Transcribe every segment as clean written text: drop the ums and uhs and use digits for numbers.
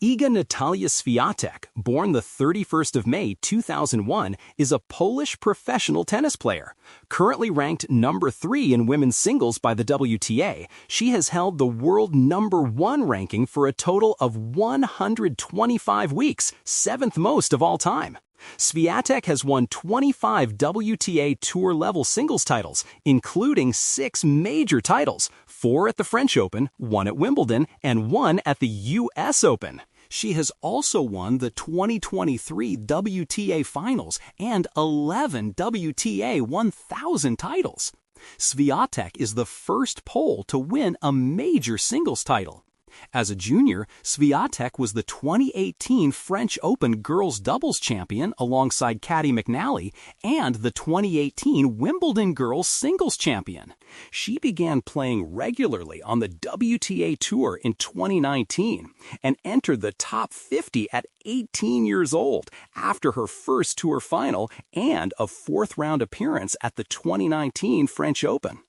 Iga Natalia Świątek, born the 31st of May 2001, is a Polish professional tennis player. Currently ranked number 3 in women's singles by the WTA, she has held the world number 1 ranking for a total of 125 weeks, 7th most of all time. Świątek has won 25 WTA Tour level singles titles, including 6 major titles, 4 at the French Open, 1 at Wimbledon, and 1 at the U.S. Open. She has also won the 2023 WTA Finals and 11 WTA 1000 titles. Świątek is the first Pole to win a major singles title. As a junior, Świątek was the 2018 French Open girls doubles champion alongside Caty McNally and the 2018 Wimbledon girls singles champion. She began playing regularly on the WTA Tour in 2019 and entered the top 50 at 18 years old after her first tour final and a 4th-round appearance at the 2019 French Open.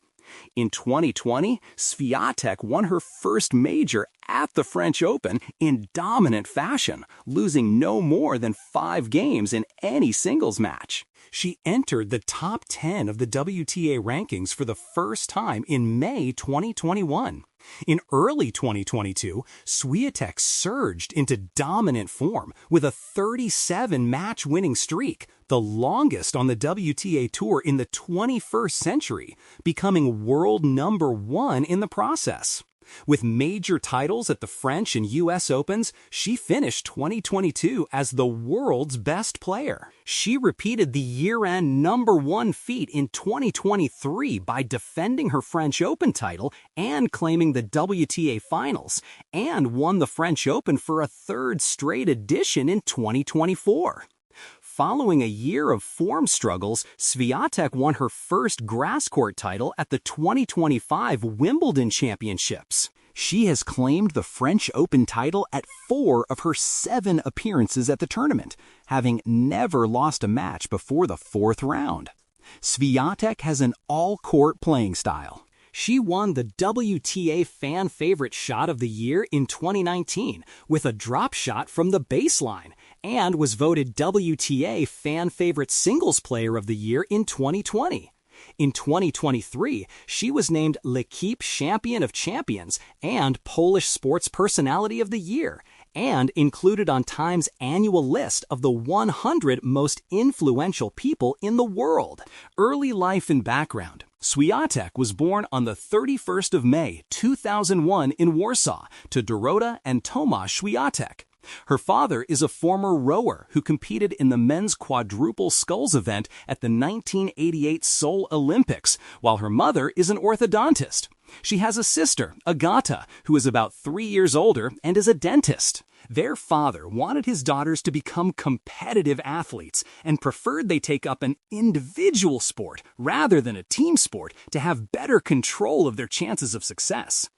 In 2020, Świątek won her first major at the French Open in dominant fashion, losing no more than 5 games in any singles match. She entered the top 10 of the WTA rankings for the first time in May 2021. In early 2022, Świątek surged into dominant form with a 37-match winning streak, the longest on the WTA Tour in the 21st century, becoming world number 1 in the process. With major titles at the French and U.S. Opens, she finished 2022 as the world's best player. She repeated the year-end number 1 feat in 2023 by defending her French Open title and claiming the WTA Finals, and won the French Open for a 3rd straight edition in 2024. Following a year of form struggles, Świątek won her first grass court title at the 2025 Wimbledon Championships. She has claimed the French Open title at 4 of her 7 appearances at the tournament, having never lost a match before the 4th round. Świątek has an all-court playing style. She won the WTA Fan Favorite Shot of the Year in 2019 with a drop shot from the baseline, and was voted WTA Fan Favorite Singles Player of the Year in 2020. In 2023, she was named L'Équipe Champion of Champions and Polish Sports Personality of the Year, and included on Time's annual list of the 100 most influential people in the world. Early life and background. Świątek was born on the 31st of May 2001 in Warsaw to Dorota and Tomasz Świątek. Her father is a former rower who competed in the men's quadruple sculls event at the 1988 Seoul Olympics, while her mother is an orthodontist. She has a sister, Agata, who is about 3 years older and is a dentist. Their father wanted his daughters to become competitive athletes and preferred they take up an individual sport rather than a team sport to have better control of their chances of success.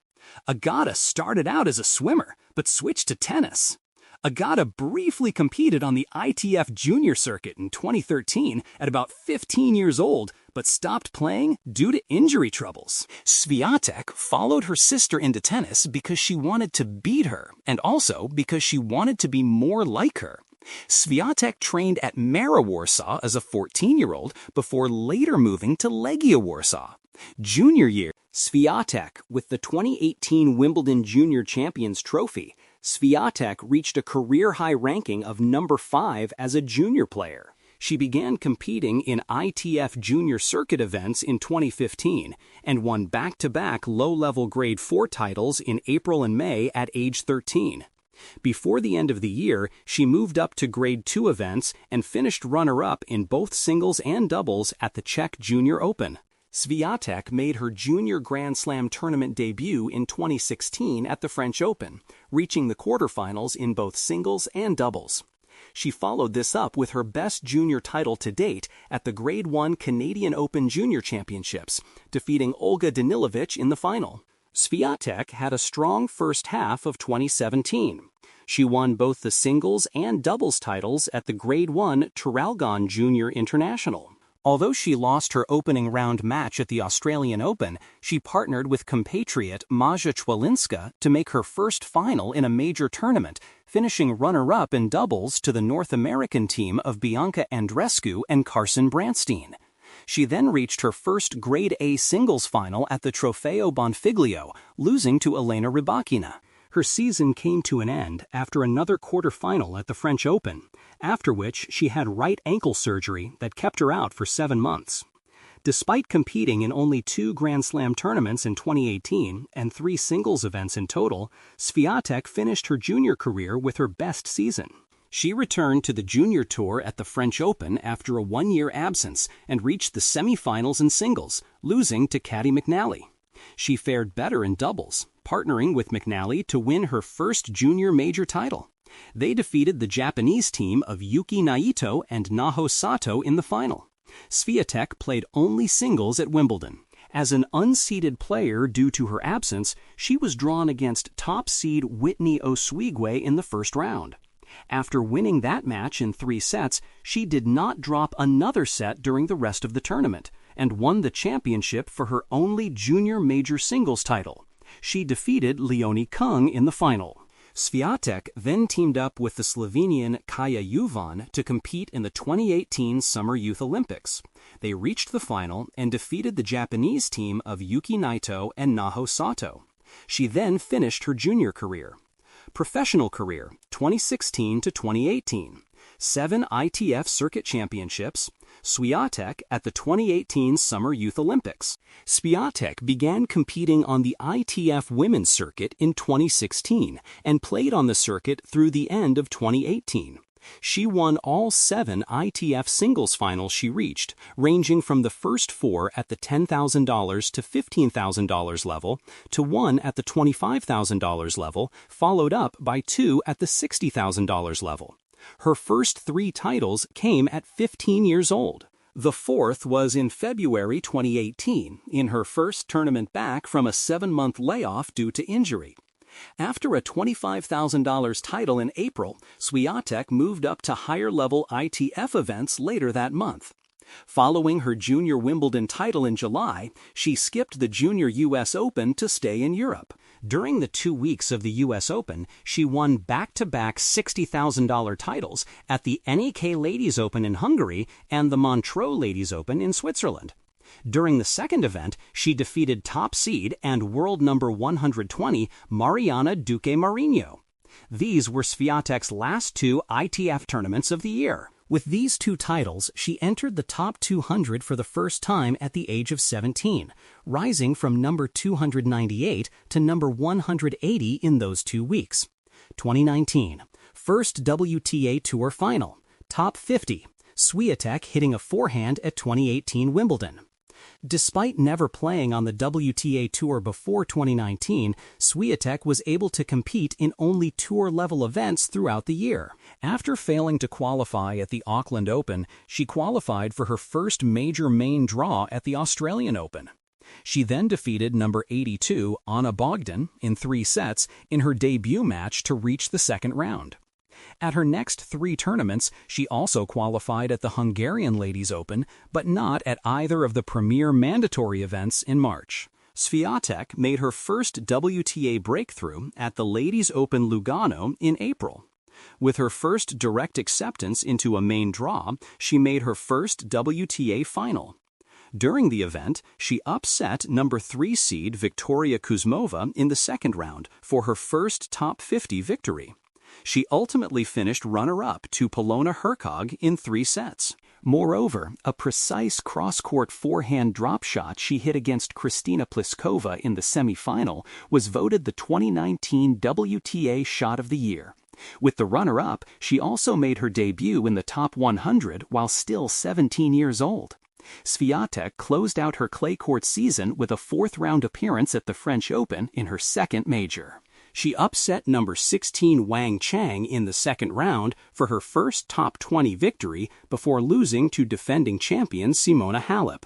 Agata started out as a swimmer, but switched to tennis. Agata briefly competed on the ITF junior circuit in 2013 at about 15 years old, but stopped playing due to injury troubles. Świątek followed her sister into tennis because she wanted to beat her, and also because she wanted to be more like her. Świątek trained at Mara Warsaw as a 14-year-old before later moving to Legia Warsaw. Junior year, Świątek with the 2018 Wimbledon Junior Champions Trophy. Świątek reached a career-high ranking of number 5 as a junior player. She began competing in ITF junior circuit events in 2015 and won back-to-back low-level Grade 4 titles in April and May at age 13. Before the end of the year, she moved up to Grade 2 events and finished runner-up in both singles and doubles at the Czech Junior Open. Świątek made her junior Grand Slam tournament debut in 2016 at the French Open, reaching the quarterfinals in both singles and doubles. She followed this up with her best junior title to date at the Grade 1 Canadian Open Junior Championships, defeating Olga Danilovic in the final. Świątek had a strong first half of 2017. She won both the singles and doubles titles at the Grade 1 Traralgon Junior International. Although she lost her opening round match at the Australian Open, she partnered with compatriot Maja Chwalinska to make her first final in a major tournament, finishing runner-up in doubles to the North American team of Bianca Andreescu and Carson Branstein. She then reached her first Grade A singles final at the Trofeo Bonfiglio, losing to Elena Rybakina. Her season came to an end after another quarterfinal at the French Open, after which she had right ankle surgery that kept her out for 7 months. Despite competing in only 2 Grand Slam tournaments in 2018 and 3 singles events in total, Świątek finished her junior career with her best season. She returned to the junior tour at the French Open after a 1-year absence and reached the semifinals in singles, losing to Caty McNally. She fared better in doubles, partnering with McNally to win her first junior major title. They defeated the Japanese team of Yuki Naito and Naho Sato in the final. Świątek played only singles at Wimbledon. As an unseeded player due to her absence, she was drawn against top seed Whitney Oswego in the first round. After winning that match in 3 sets, she did not drop another set during the rest of the tournament and won the championship for her only junior major singles title. She defeated Leonie Kung in the final. Świątek then teamed up with the Slovenian Kaja Juvan to compete in the 2018 Summer Youth Olympics. They reached the final and defeated the Japanese team of Yuki Naito and Naho Sato. She then finished her junior career. Professional career, 2016 to 2018. 7 ITF Circuit Championships. Świątek at the 2018 Summer Youth Olympics. Świątek began competing on the ITF Women's Circuit in 2016 and played on the circuit through the end of 2018. She won all 7 ITF singles finals she reached, ranging from the first 4 at the $10,000 to $15,000 level to 1 at the $25,000 level, followed up by 2 at the $60,000 level. Her first 3 titles came at 15 years old. The 4th was in February 2018, in her first tournament back from a 7-month layoff due to injury. After a $25,000 title in April, Świątek moved up to higher-level ITF events later that month. Following her junior Wimbledon title in July, she skipped the Junior U.S. Open to stay in Europe. During the 2 weeks of the U.S. Open, she won back-to-back $60,000 titles at the NEK Ladies Open in Hungary and the Montreux Ladies Open in Switzerland. During the second event, she defeated top seed and world number 120 Mariana Duque Marinho. These were Świątek's last 2 ITF tournaments of the year. With these 2 titles, she entered the top 200 for the first time at the age of 17, rising from number 298 to number 180 in those 2 weeks. 2019, first WTA Tour final, top 50, Świątek hitting a forehand at 2018 Wimbledon. Despite never playing on the WTA Tour before 2019, Świątek was able to compete in only tour-level events throughout the year. After failing to qualify at the Auckland Open, she qualified for her first major main draw at the Australian Open. She then defeated number 82 Anna Bogdan in 3 sets in her debut match to reach the second round. At her next 3 tournaments, she also qualified at the Hungarian Ladies Open, but not at either of the premier mandatory events in March. Świątek made her first WTA breakthrough at the Ladies Open Lugano in April. With her first direct acceptance into a main draw, she made her first WTA final. During the event, she upset number 3 seed Victoria Kuzmova in the second round for her first top 50 victory. She ultimately finished runner-up to Polona Hercog in 3 sets. Moreover, a precise cross-court forehand drop shot she hit against Kristina Pliskova in the semi-final was voted the 2019 WTA Shot of the Year. With the runner-up, she also made her debut in the top 100 while still 17 years old. Świątek closed out her clay court season with a 4th-round appearance at the French Open in her second major. She upset number 16 Wang Chang in the second round for her first top 20 victory before losing to defending champion Simona Halep.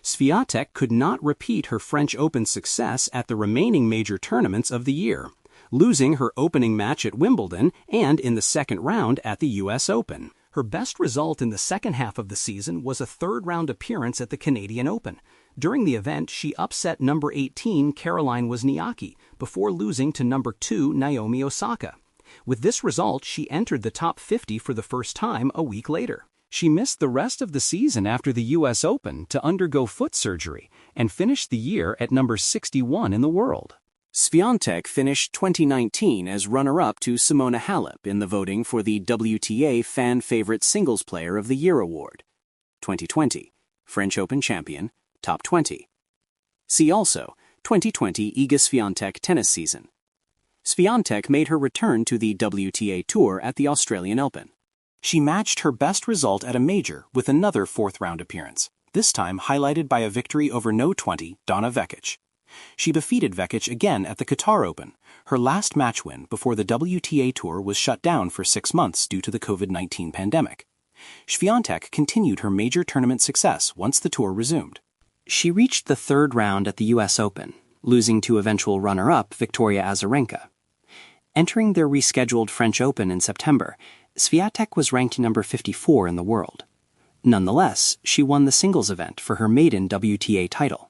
Świątek could not repeat her French Open success at the remaining major tournaments of the year, losing her opening match at Wimbledon and in the second round at the U.S. Open. Her best result in the second half of the season was a third-round appearance at the Canadian Open. During the event, she upset number 18 Caroline Wozniacki before losing to number 2 Naomi Osaka. With this result, she entered the top 50 for the first time a week later. She missed the rest of the season after the U.S. Open to undergo foot surgery and finished the year at number 61 in the world. Świątek finished 2019 as runner-up to Simona Halep in the voting for the WTA Fan Favorite Singles Player of the Year award. 2020, French Open champion, top 20. See also, 2020 Iga Świątek tennis season. Świątek made her return to the WTA Tour at the Australian Open. She matched her best result at a major with another fourth-round appearance, this time highlighted by a victory over No. 20 Donna Vekic. She defeated Vekic again at the Qatar Open, her last match win before the WTA Tour was shut down for 6 months due to the COVID-19 pandemic. Świątek continued her major tournament success once the tour resumed. She reached the third round at the U.S. Open, losing to eventual runner-up Victoria Azarenka. Entering their rescheduled French Open in September, Świątek was ranked number 54 in the world. Nonetheless, she won the singles event for her maiden WTA title.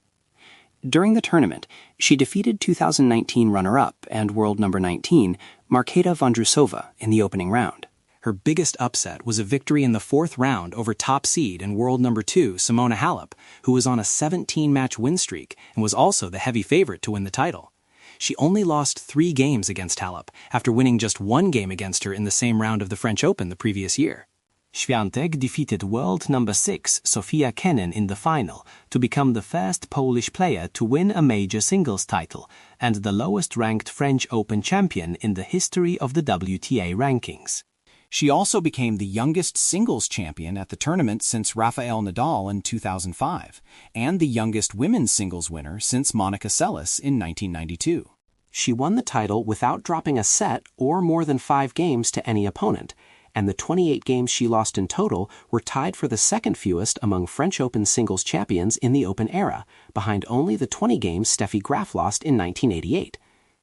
During the tournament, she defeated 2019 runner-up and world number 19, Marketa Vondrousova, in the opening round. Her biggest upset was a victory in the fourth round over top seed and world number 2, Simona Halep, who was on a 17-match win streak and was also the heavy favorite to win the title. She only lost 3 games against Halep after winning just 1 game against her in the same round of the French Open the previous year. Świątek defeated world number 6 Sofia Kenin in the final to become the first Polish player to win a major singles title and the lowest-ranked French Open champion in the history of the WTA rankings. She also became the youngest singles champion at the tournament since Rafael Nadal in 2005, and the youngest women's singles winner since Monica Seles in 1992. She won the title without dropping a set or more than 5 games to any opponent, and the 28 games she lost in total were tied for the second fewest among French Open singles champions in the Open era, behind only the 20 games Steffi Graf lost in 1988.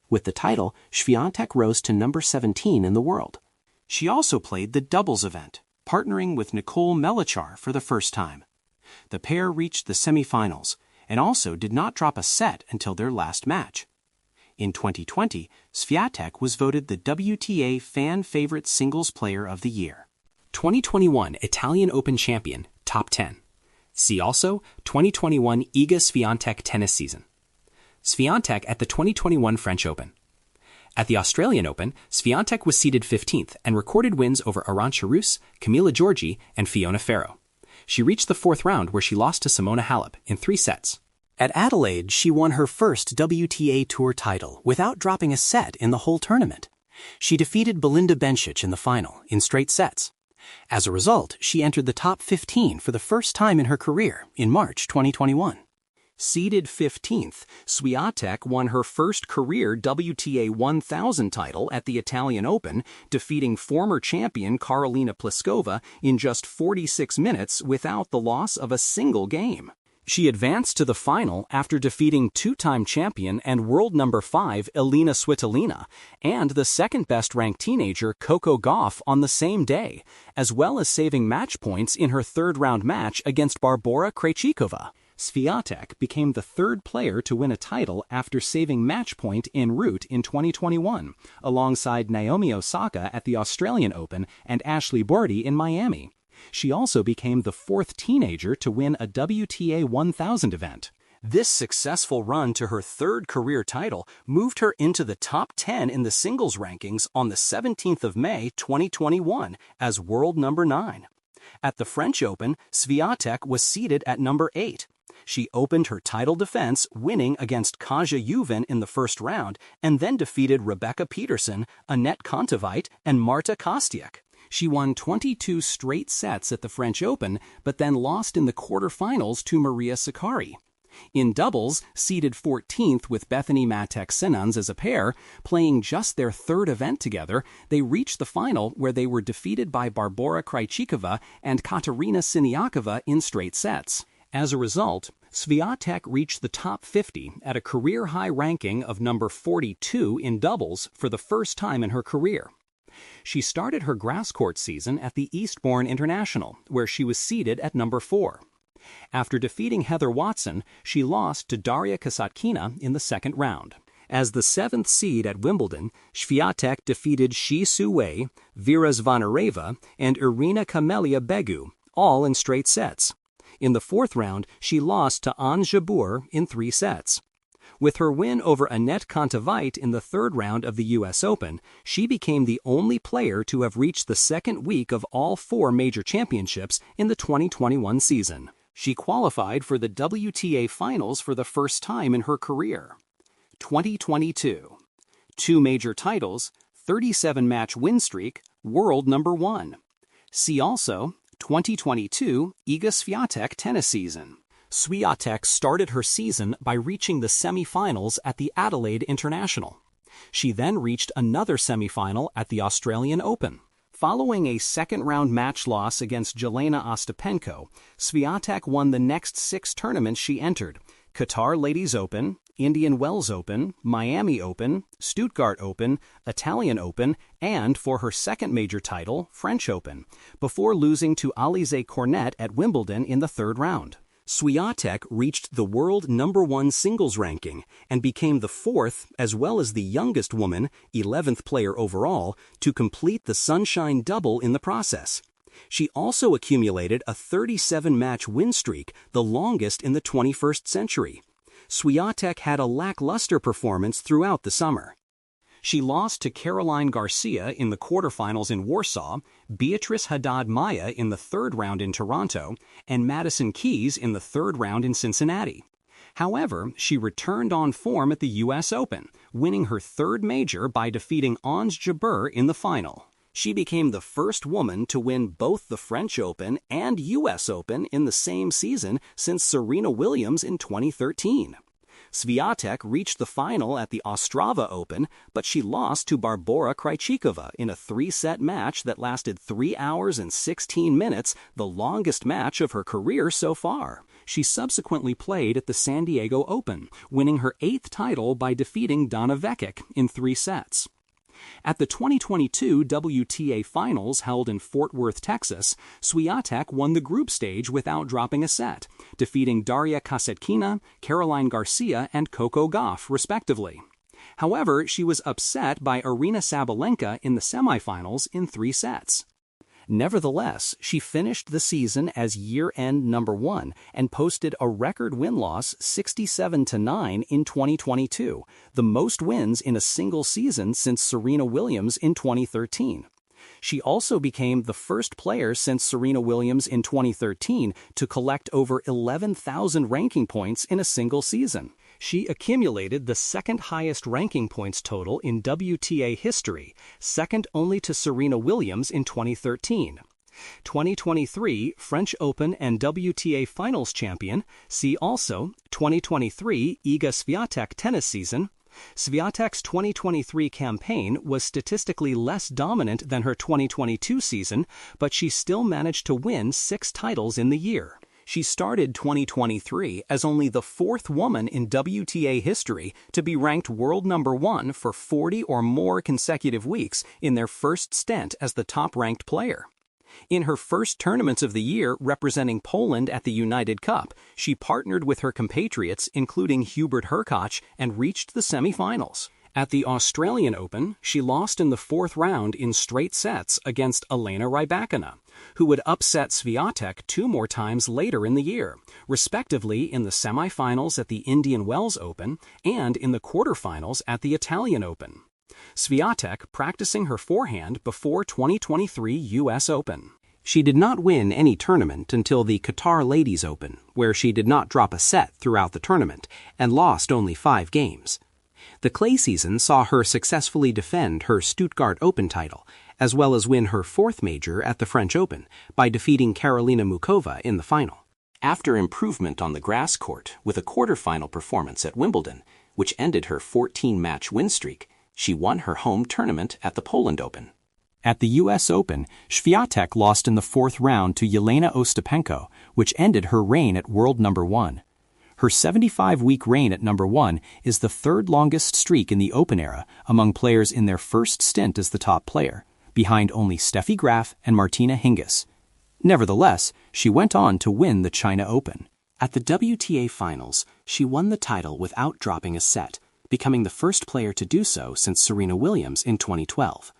With the title, Świątek rose to number 17 in the world. She also played the doubles event, partnering with Nicole Melichar for the first time. The pair reached the semifinals and also did not drop a set until their last match. In 2020, Świątek was voted the WTA Fan Favorite Singles Player of the Year. 2021 Italian Open champion, top 10. See also 2021 Iga Świątek tennis season. Świątek at the 2021 French Open. At the Australian Open, Świątek was seeded 15th and recorded wins over Arantxa Rus, Camila Giorgi, and Fiona Ferro. She reached the fourth round where she lost to Simona Halep in 3 sets. At Adelaide, she won her first WTA Tour title without dropping a set in the whole tournament. She defeated Belinda Bencic in the final in straight sets. As a result, she entered the top 15 for the first time in her career in March 2021. Seeded 15th, Świątek won her first career WTA 1000 title at the Italian Open, defeating former champion Karolina Pliskova in just 46 minutes without the loss of a single game. She advanced to the final after defeating 2-time champion and world number 5 Elina Svitolina and the second-best-ranked teenager Coco Gauff on the same day, as well as saving match points in her third-round match against Barbora Krejcikova. Świątek became the third player to win a title after saving match point en route in 2021, alongside Naomi Osaka at the Australian Open and Ashley Barty in Miami. She also became the 4th teenager to win a WTA 1000 event. This successful run to her third career title moved her into the top 10 in the singles rankings on the 17th of May 2021 as world number 9. At the French Open, Świątek was seeded at number 8. She opened her title defense, winning against Kaja Juven in the first round, and then defeated Rebecca Peterson, Annette Kontaveit, and Marta Kostyuk. She won 22 straight sets at the French Open, but then lost in the quarterfinals to Maria Sakkari. In doubles, seeded 14th with Bethany Matek-Sinans as a pair, playing just their third event together, they reached the final where they were defeated by Barbora Krejcikova and Katerina Siniakova in straight sets. As a result, Świątek reached the top 50 at a career-high ranking of number 42 in doubles for the first time in her career. She started her grass court season at the Eastbourne International, where she was seeded at number 4. After defeating Heather Watson, she lost to Daria Kasatkina in the second round. As the 7th seed at Wimbledon, Świątek defeated Shi Su-wei, Vera Zvonareva, and Irina Camelia Begu, all in straight sets. In the 4th round, she lost to Ons Jabeur in 3 sets. With her win over Anett Kontaveit in the 3rd round of the U.S. Open, she became the only player to have reached the second week of all 4 major championships in the 2021 season. She qualified for the WTA Finals for the first time in her career. 2022. 2 major titles, 37-match win streak, world number 1. See also 2022 Iga Świątek tennis season. Świątek started her season by reaching the semi-finals at the Adelaide International. She then reached another semi-final at the Australian Open. Following a second-round match loss against Jelena Ostapenko, Świątek won the next 6 tournaments she entered: Qatar Ladies Open, Indian Wells Open, Miami Open, Stuttgart Open, Italian Open, and, for her second major title, French Open, before losing to Alizé Cornet at Wimbledon in the 3rd round. Świątek reached the world number 1 singles ranking and became the 4th, as well as the youngest woman, 11th player overall, to complete the Sunshine Double in the process. She also accumulated a 37-match win streak, the longest in the 21st century. Świątek had a lackluster performance throughout the summer. She lost to Caroline Garcia in the quarterfinals in Warsaw, Beatrice Haddad-Maia in the 3rd round in Toronto, and Madison Keys in the 3rd round in Cincinnati. However, she returned on form at the U.S. Open, winning her 3rd major by defeating Ons Jabeur in the final. She became the first woman to win both the French Open and U.S. Open in the same season since Serena Williams in 2013. Świątek reached the final at the Ostrava Open, but she lost to Barbora Krejcikova in a 3-set match that lasted 3 hours and 16 minutes, the longest match of her career so far. She subsequently played at the San Diego Open, winning her 8th title by defeating Donna Vekic in 3 sets. At the 2022 WTA Finals held in Fort Worth, Texas, Świątek won the group stage without dropping a set, defeating Daria Kasatkina, Caroline Garcia, and Coco Gauff, respectively. However, she was upset by Aryna Sabalenka in the semifinals in 3 sets. Nevertheless, she finished the season as year-end number 1 and posted a record win-loss 67-9 in 2022, the most wins in a single season since Serena Williams in 2013. She also became the first player since Serena Williams in 2013 to collect over 11,000 ranking points in a single season. She accumulated the 2nd highest ranking points total in WTA history, second only to Serena Williams in 2013. 2023 French Open and WTA Finals champion, see also 2023 Iga Świątek tennis season. Świątek's 2023 campaign was statistically less dominant than her 2022 season, but she still managed to win 6 titles in the year. She started 2023 as only the 4th woman in WTA history to be ranked world number 1 for 40 or more consecutive weeks in their first stint as the top-ranked player. In her first tournaments of the year representing Poland at the United Cup, she partnered with her compatriots, including Hubert Hurkacz, and reached the semifinals. At the Australian Open, she lost in the 4th round in straight sets against Elena Rybakina, who would upset Świątek 2 more times later in the year, respectively in the semifinals at the Indian Wells Open and in the quarterfinals at the Italian Open. Świątek practicing her forehand before 2023 U.S. Open. She did not win any tournament until the Qatar Ladies Open, where she did not drop a set throughout the tournament and lost only 5 games. The clay season saw her successfully defend her Stuttgart Open title, as well as win her 4th major at the French Open by defeating Karolina Muchova in the final. After improvement on the grass court with a quarterfinal performance at Wimbledon, which ended her 14-match win streak, she won her home tournament at the Poland Open. At the U.S. Open, Świątek lost in the 4th round to Jelena Ostapenko, which ended her reign at world number 1. Her 75-week reign at number 1 is the 3rd longest streak in the Open era among players in their first stint as the top player, behind only Steffi Graf and Martina Hingis. Nevertheless, she went on to win the China Open. At the WTA Finals, she won the title without dropping a set, becoming the first player to do so since Serena Williams in 2012.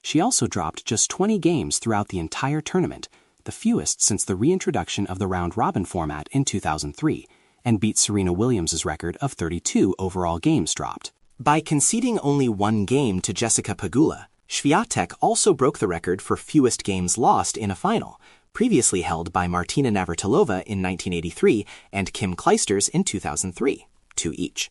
She also dropped just 20 games throughout the entire tournament, the fewest since the reintroduction of the round-robin format in 2003, and beat Serena Williams' record of 32 overall games dropped. By conceding only one game to Jessica Pegula, Świątek also broke the record for fewest games lost in a final, previously held by Martina Navratilova in 1983 and Kim Clijsters in 2003, 2 each.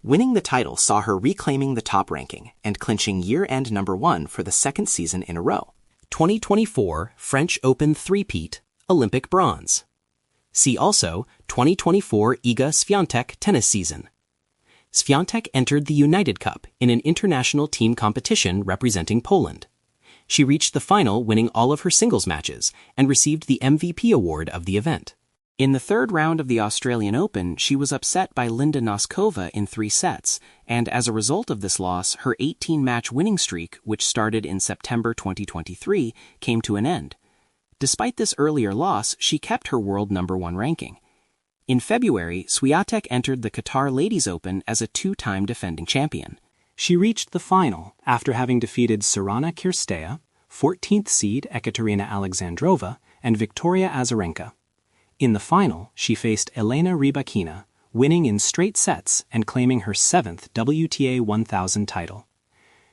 Winning the title saw her reclaiming the top ranking and clinching year-end #1 for the second season in a row. 2024 French Open three-peat, Olympic bronze. See also 2024 Iga Świątek tennis season. Świątek entered the United Cup in an international team competition representing Poland. She reached the final, winning all of her singles matches, and received the MVP award of the event. In the third round of the Australian Open, she was upset by Linda Noskova in 3 sets, and as a result of this loss, her 18-match winning streak, which started in September 2023, came to an end. Despite this earlier loss, she kept her world #1 ranking. In February, Świątek entered the Qatar Ladies Open as a 2-time defending champion. She reached the final after having defeated Sorana Cirstea, 14th seed Ekaterina Alexandrova, and Victoria Azarenka. In the final, she faced Elena Rybakina, winning in straight sets and claiming her 7th WTA 1000 title.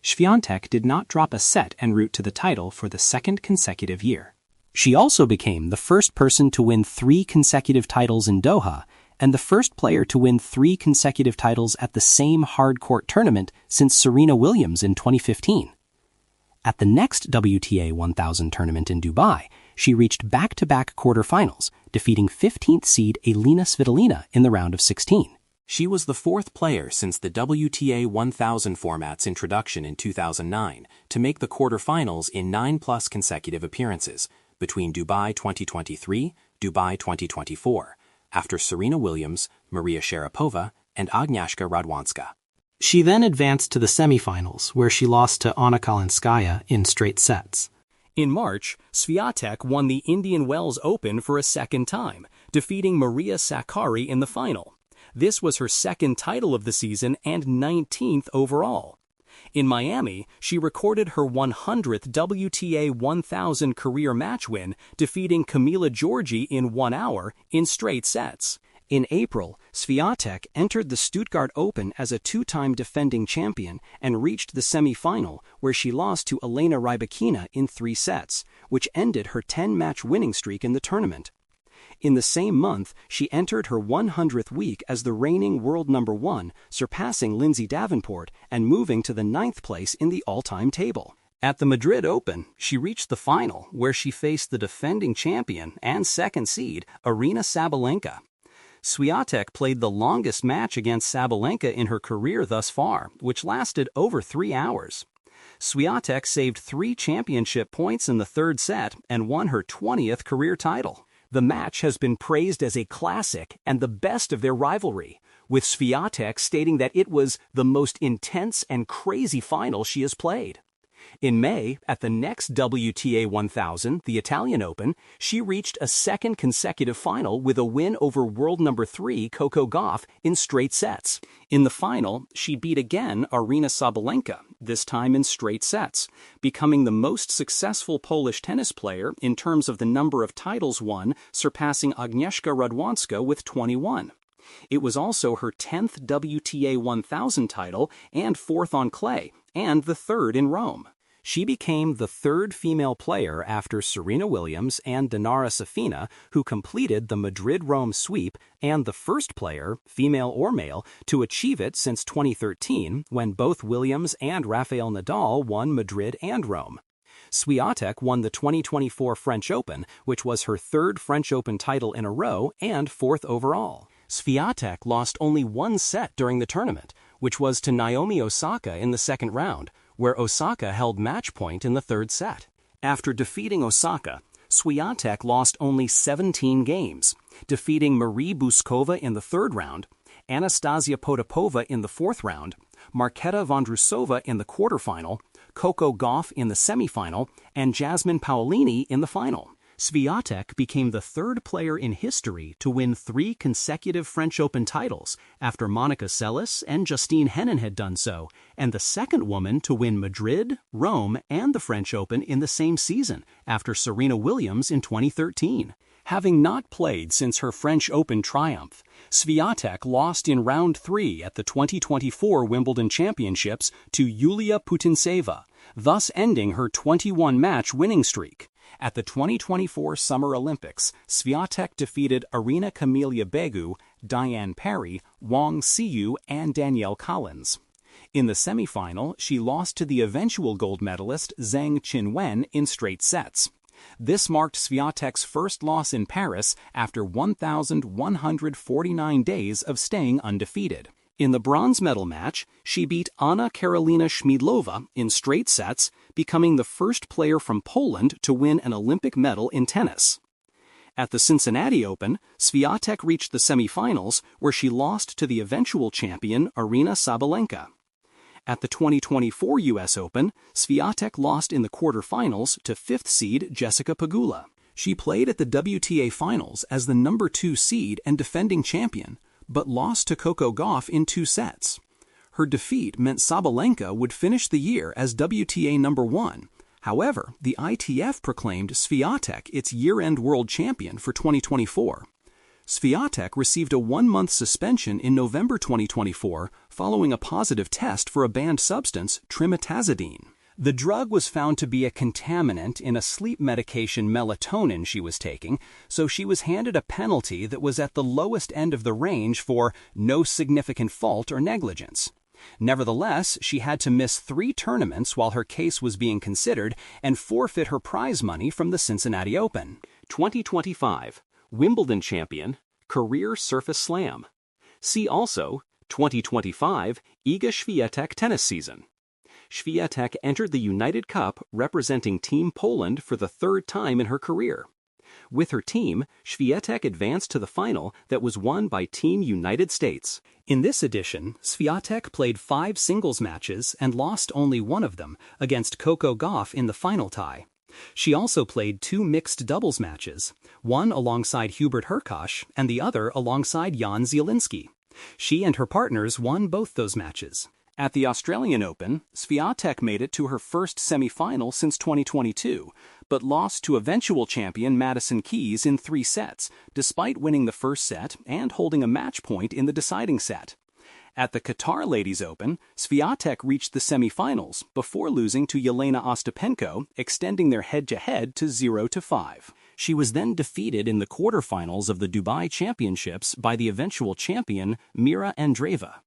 Świątek did not drop a set en route to the title for the second consecutive year. She also became the first person to win 3 consecutive titles in Doha and the first player to win 3 consecutive titles at the same hard-court tournament since Serena Williams in 2015. At the next WTA 1000 tournament in Dubai, she reached back-to-back quarterfinals, defeating 15th seed Elina Svitolina in the round of 16. She was the 4th player since the WTA 1000 format's introduction in 2009 to make the quarterfinals in 9+ consecutive appearances between Dubai 2023, Dubai 2024, after Serena Williams, Maria Sharapova, and Agnieszka Radwanska. She then advanced to the semifinals, where she lost to Anna Kalinskaya in straight sets. In March, Świątek won the Indian Wells Open for a second time, defeating Maria Sakkari in the final. This was her second title of the season and 19th overall. In Miami, she recorded her 100th WTA 1000 career match win, defeating Camila Giorgi in 1 hour in straight sets. In April, Świątek entered the Stuttgart Open as a 2-time defending champion and reached the semi-final, where she lost to Elena Rybakina in 3 sets, which ended her 10-match winning streak in the tournament. In the same month, she entered her 100th week as the reigning world #1, surpassing Lindsay Davenport and moving to the 9th place in the all-time table. At the Madrid Open, she reached the final, where she faced the defending champion and second seed, Aryna Sabalenka. Świątek played the longest match against Sabalenka in her career thus far, which lasted over 3 hours. Świątek saved 3 championship points in the third set and won her 20th career title. The match has been praised as a classic and the best of their rivalry, with Świątek stating that it was the most intense and crazy final she has played. In May, at the next WTA 1000, the Italian Open, she reached a second consecutive final with a win over world #3 Coco Gauff in straight sets. In the final, she beat again Aryna Sabalenka, this time in straight sets, becoming the most successful Polish tennis player in terms of the number of titles won, surpassing Agnieszka Radwanska with 21. It was also her 10th WTA 1000 title and 4th on clay, and the 3rd in Rome. She became the 3rd female player after Serena Williams and Dinara Safina, who completed the Madrid-Rome sweep, and the 1st player, female or male, to achieve it since 2013, when both Williams and Rafael Nadal won Madrid and Rome. Świątek won the 2024 French Open, which was her 3rd French Open title in a row and 4th overall. Świątek lost only 1 set during the tournament, which was to Naomi Osaka in the second round, where Osaka held match point in the 3rd set. After defeating Osaka, Świątek lost only 17 games, defeating Marie Buskova in the 3rd round, Anastasia Potapova in the 4th round, Marketa Vondrousova in the quarterfinal, Coco Gauff in the semifinal, and Jasmine Paolini in the final. Świątek became the third player in history to win 3 consecutive French Open titles after Monica Seles and Justine Henin had done so, and the second woman to win Madrid, Rome, and the French Open in the same season after Serena Williams in 2013. Having not played since her French Open triumph, Świątek lost in round 3 at the 2024 Wimbledon Championships to Yulia Putintseva, thus ending her 21-match winning streak. At the 2024 Summer Olympics, Świątek defeated Arina Camelia Begu, Diane Parry, Wang Xiyu, and Danielle Collins. In the semifinal, she lost to the eventual gold medalist Zheng Qinwen in straight sets. This marked Świątek's first loss in Paris after 1,149 days of staying undefeated. In the bronze medal match, she beat Anna Karolina Schmiedlova in straight sets, becoming the first player from Poland to win an Olympic medal in tennis. At the Cincinnati Open, Świątek reached the semifinals, where she lost to the eventual champion Aryna Sabalenka. At the 2024 U.S. Open, Świątek lost in the quarterfinals to 5th seed Jessica Pegula. She played at the WTA Finals as the number 2 seed and defending champion, but lost to Coco Gauff in 2 sets. Her defeat meant Sabalenka would finish the year as WTA number 1. However, the ITF proclaimed Świątek its year-end world champion for 2024. Świątek received a 1-month suspension in November 2024 following a positive test for a banned substance, trimetazidine. The drug was found to be a contaminant in a sleep medication melatonin she was taking, so she was handed a penalty that was at the lowest end of the range for no significant fault or negligence. Nevertheless, she had to miss 3 tournaments while her case was being considered and forfeit her prize money from the Cincinnati Open. 2025 Wimbledon champion, career surface slam. See also 2025 Iga Świątek tennis season. Świątek entered the United Cup representing Team Poland for the 3rd time in her career. With her team, Świątek advanced to the final that was won by Team United States. In this edition, Świątek played 5 singles matches and lost only one of them against Coco Gauff in the final tie. She also played 2 mixed doubles matches, one alongside Hubert Hurkacz and the other alongside Jan Zielinski. She and her partners won both those matches. At the Australian Open, Świątek made it to her first semi-final since 2022, but lost to eventual champion Madison Keys in 3 sets, despite winning the first set and holding a match point in the deciding set. At the Qatar Ladies Open, Świątek reached the semi-finals before losing to Jelena Ostapenko, extending their head-to-head to 0-5. She was then defeated in the quarterfinals of the Dubai Championships by the eventual champion Mira Andreeva.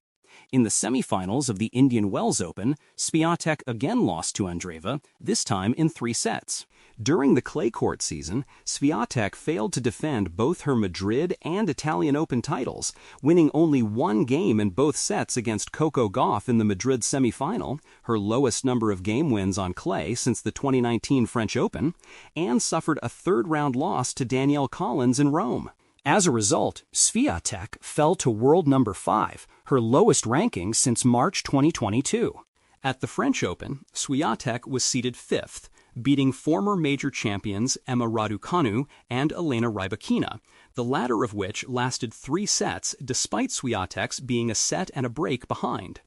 In the semifinals of the Indian Wells Open, Świątek again lost to Andreeva, this time in 3 sets. During the clay court season, Świątek failed to defend both her Madrid and Italian Open titles, winning only 1 game in both sets against Coco Gauff in the Madrid semifinal, her lowest number of game wins on clay since the 2019 French Open, and suffered a 3rd-round loss to Danielle Collins in Rome. As a result, Świątek fell to world number 5, her lowest ranking since March 2022. At the French Open, Świątek was seeded 5th, beating former major champions Emma Raducanu and Elena Rybakina, the latter of which lasted 3 sets despite Świątek's being a set and a break behind.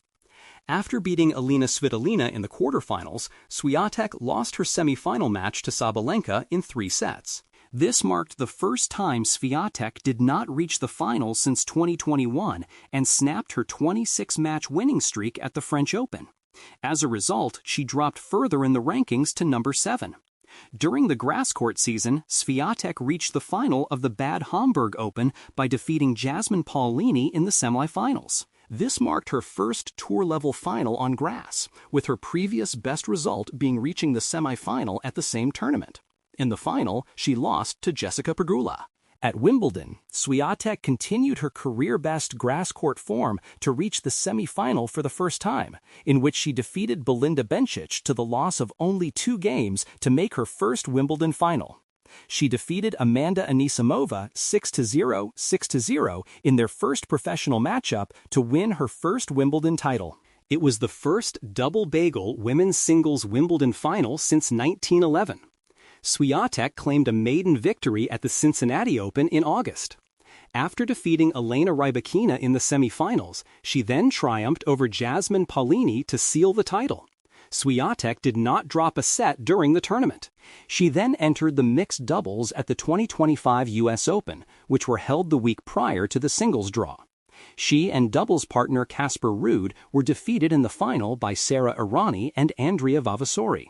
After beating Alina Svitolina in the quarterfinals, Świątek lost her semi-final match to Sabalenka in 3 sets. This marked the first time Świątek did not reach the finals since 2021 and snapped her 26-match winning streak at the French Open. As a result, she dropped further in the rankings to number 7. During the grass court season, Świątek reached the final of the Bad Homburg Open by defeating Jasmine Paolini in the semifinals. This marked her first tour-level final on grass, with her previous best result being reaching the semifinal at the same tournament. In the final, she lost to Jessica Pegula. At Wimbledon, Świątek continued her career-best grass court form to reach the semi-final for the first time, in which she defeated Belinda Bencic to the loss of only 2 games to make her first Wimbledon final. She defeated Amanda Anisimova 6-0, 6-0 in their first professional matchup to win her first Wimbledon title. It was the first double-bagel women's singles Wimbledon final since 1911. Świątek claimed a maiden victory at the Cincinnati Open in August. After defeating Elena Rybakina in the semifinals, she then triumphed over Jasmine Paolini to seal the title. Świątek did not drop a set during the tournament. She then entered the mixed doubles at the 2025 U.S. Open, which were held the week prior to the singles draw. She and doubles partner Casper Ruud were defeated in the final by Sara Errani and Andrea Vavasori.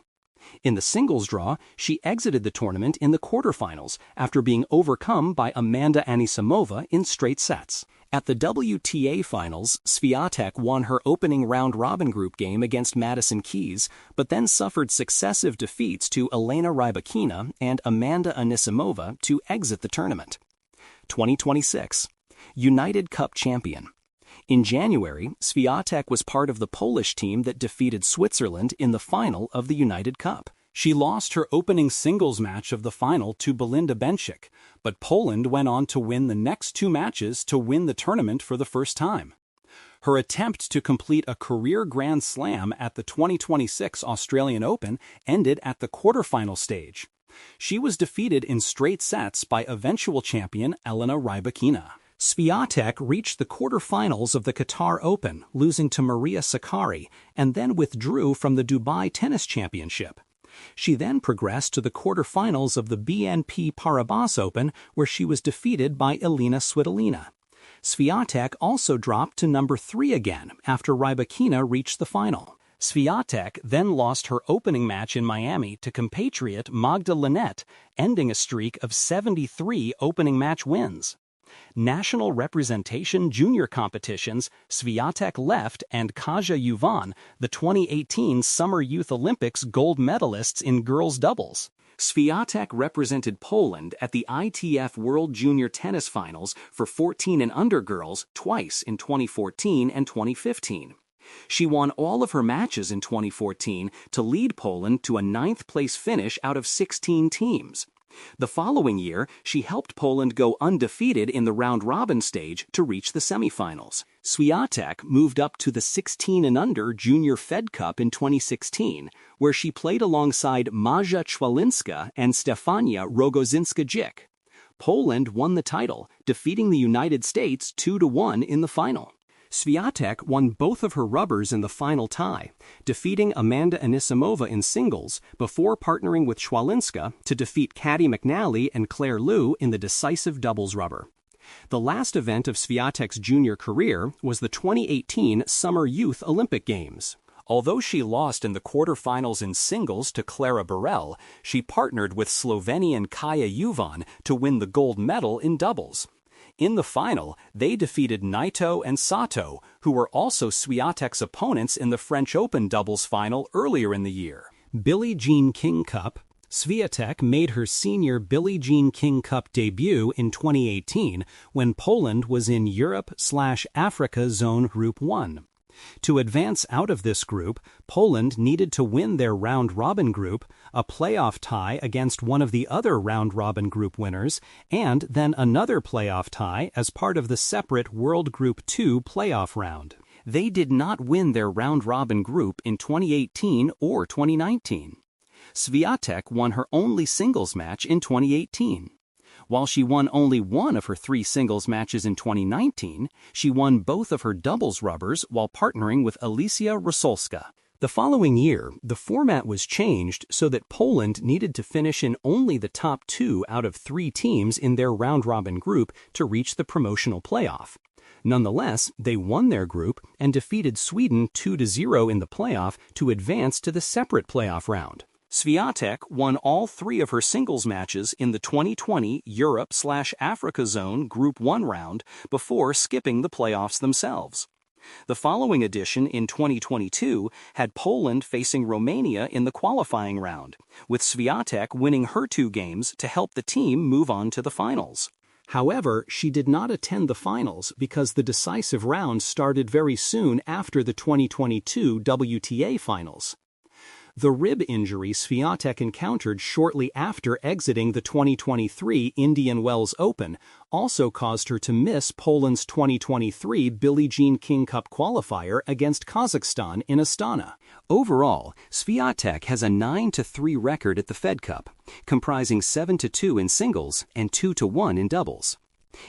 In the singles draw, she exited the tournament in the quarterfinals after being overcome by Amanda Anisimova in straight sets. At the WTA Finals, Świątek won her opening round-robin group game against Madison Keys, but then suffered successive defeats to Elena Rybakina and Amanda Anisimova to exit the tournament. 2026. United Cup champion. In January, Świątek was part of the Polish team that defeated Switzerland in the final of the United Cup. She lost her opening singles match of the final to Belinda Bencic, but Poland went on to win the next two matches to win the tournament for the first time. Her attempt to complete a career Grand Slam at the 2026 Australian Open ended at the quarterfinal stage. She was defeated in straight sets by eventual champion Elena Rybakina. Świątek reached the quarterfinals of the Qatar Open, losing to Maria Sakkari, and then withdrew from the Dubai Tennis Championship. She then progressed to the quarterfinals of the BNP Paribas Open, where she was defeated by Elina Svitolina. Świątek also dropped to number 3 again after Rybakina reached the final. Świątek then lost her opening match in Miami to compatriot Magda Linette, ending a streak of 73 opening match wins. National representation junior competitions, Świątek left and Kaja Juvan, the 2018 Summer Youth Olympics gold medalists in girls doubles. Świątek represented Poland at the ITF World Junior Tennis Finals for 14 and under girls twice in 2014 and 2015. She won all of her matches in 2014 to lead Poland to a 9th-place finish out of 16 teams. The following year, she helped Poland go undefeated in the round-robin stage to reach the semifinals. Świątek moved up to the 16 and under Junior Fed Cup in 2016, where she played alongside Maja Chwalinska and Stefania Rogozinska-Dzick. Poland won the title, defeating the United States 2-1 in the final. Świątek won both of her rubbers in the final tie, defeating Amanda Anisimova in singles before partnering with Chwalinska to defeat Caddy McNally and Claire Liu in the decisive doubles rubber. The last event of Świątek's junior career was the 2018 Summer Youth Olympic Games. Although she lost in the quarterfinals in singles to Clara Burel, she partnered with Slovenian Kaja Juvan to win the gold medal in doubles. In the final, they defeated Naito and Sato, who were also Świątek's opponents in the French Open doubles final earlier in the year. Billie Jean King Cup. Świątek made her senior Billie Jean King Cup debut in 2018 when Poland was in Europe/Africa Zone Group 1. To advance out of this group, Poland needed to win their round-robin group, a playoff tie against one of the other round-robin group winners, and then another playoff tie as part of the separate World Group 2 playoff round. They did not win their round-robin group in 2018 or 2019. Świątek won her only singles match in 2018. While she won only one of her 3 singles matches in 2019, she won both of her doubles rubbers while partnering with Alicia Rosolska. The following year, the format was changed so that Poland needed to finish in only the top 2 out of 3 teams in their round-robin group to reach the promotional playoff. Nonetheless, they won their group and defeated Sweden 2-0 in the playoff to advance to the separate playoff round. Świątek won all 3 of her singles matches in the 2020 Europe/Africa Zone Group 1 round before skipping the playoffs themselves. The following edition in 2022 had Poland facing Romania in the qualifying round, with Świątek winning her 2 games to help the team move on to the finals. However, she did not attend the finals because the decisive round started very soon after the 2022 WTA Finals. The rib injury Świątek encountered shortly after exiting the 2023 Indian Wells Open also caused her to miss Poland's 2023 Billie Jean King Cup qualifier against Kazakhstan in Astana. Overall, Świątek has a 9-3 record at the Fed Cup, comprising 7-2 in singles and 2-1 in doubles.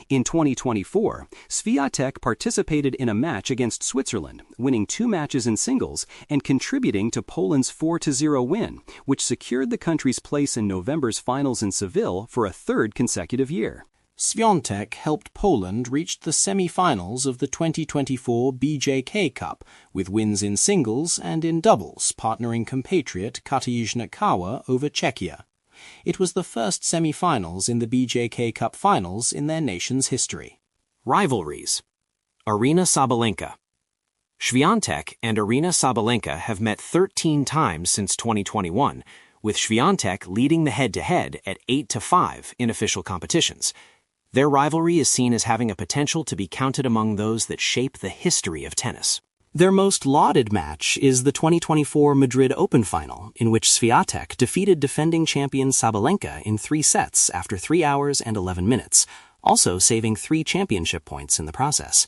In 2024, Świątek participated in a match against Switzerland, winning 2 matches in singles and contributing to Poland's 4-0 win, which secured the country's place in November's finals in Seville for a 3rd consecutive year. Świątek helped Poland reach the semi-finals of the 2024 BJK Cup, with wins in singles and in doubles, partnering compatriot Katarzyna Kawa over Czechia. It was the first semi-finals in the BJK Cup finals in their nation's history. Rivalries. Aryna Sabalenka. Świątek and Aryna Sabalenka have met 13 times since 2021, with Świątek leading the head-to-head at 8-5 in official competitions. Their rivalry is seen as having a potential to be counted among those that shape the history of tennis. Their most lauded match is the 2024 Madrid Open final, in which Świątek defeated defending champion Sabalenka in 3 sets after 3 hours and 11 minutes, also saving 3 championship points in the process.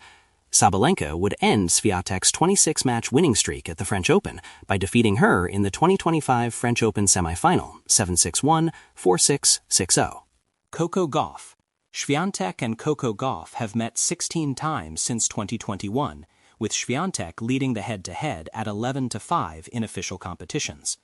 Sabalenka would end Świątek's 26-match winning streak at the French Open by defeating her in the 2025 French Open semi-final, 7-6-1, 4-6, 6-0. Coco Gauff. Świątek and Coco Gauff have met 16 times since 2021, with Świątek leading the head-to-head at 11-5 in official competitions.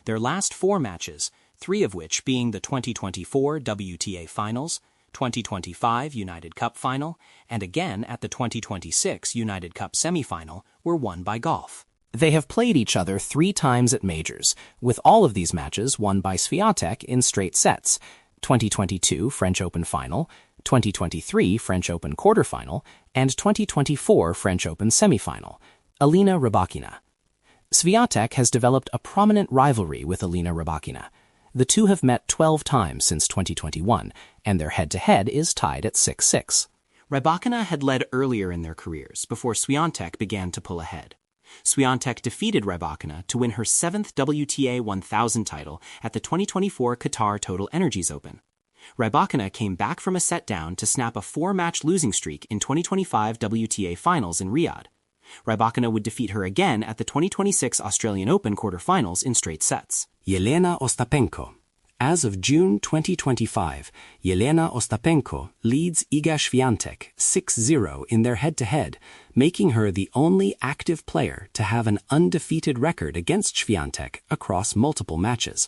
Their last 4 matches, 3 of which being the 2024 WTA Finals, 2025 United Cup Final, and again at the 2026 United Cup Semi-Final, were won by Gauff. They have played each other 3 times at majors, with all of these matches won by Świątek in straight sets: 2022 French Open Final, 2023 French Open quarterfinal, and 2024 French Open semifinal. Alina Rybakina. Świątek has developed a prominent rivalry with Alina Rybakina. The two have met 12 times since 2021, and their head-to-head is tied at 6-6. Rybakina had led earlier in their careers before Świątek began to pull ahead. Świątek defeated Rybakina to win her 7th WTA 1000 title at the 2024 Qatar Total Energies Open. Rybakina came back from a set down to snap a 4-match losing streak in 2025 WTA Finals in Riyadh. Rybakina would defeat her again at the 2026 Australian Open quarterfinals in straight sets. Jelena Ostapenko. As of June 2025, Jelena Ostapenko leads Iga Świątek 6-0 in their head-to-head, making her the only active player to have an undefeated record against Świątek across multiple matches.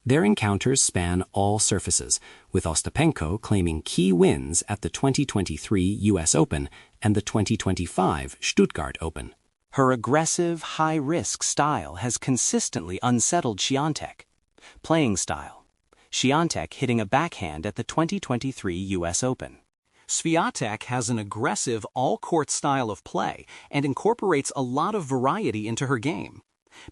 Their encounters span all surfaces, with Ostapenko claiming key wins at the 2023 US Open and the 2025 Stuttgart Open. Her aggressive, high-risk style has consistently unsettled Świątek. Playing style. Świątek hitting a backhand at the 2023 US Open. Świątek has an aggressive, all-court style of play and incorporates a lot of variety into her game.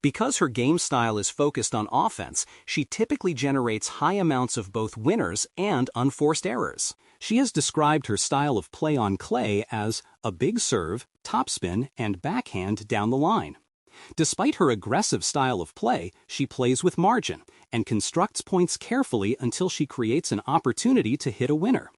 Because her game style is focused on offense, she typically generates high amounts of both winners and unforced errors. She has described her style of play on clay as a big serve, topspin, and backhand down the line. Despite her aggressive style of play, she plays with margin and constructs points carefully until she creates an opportunity to hit a winner.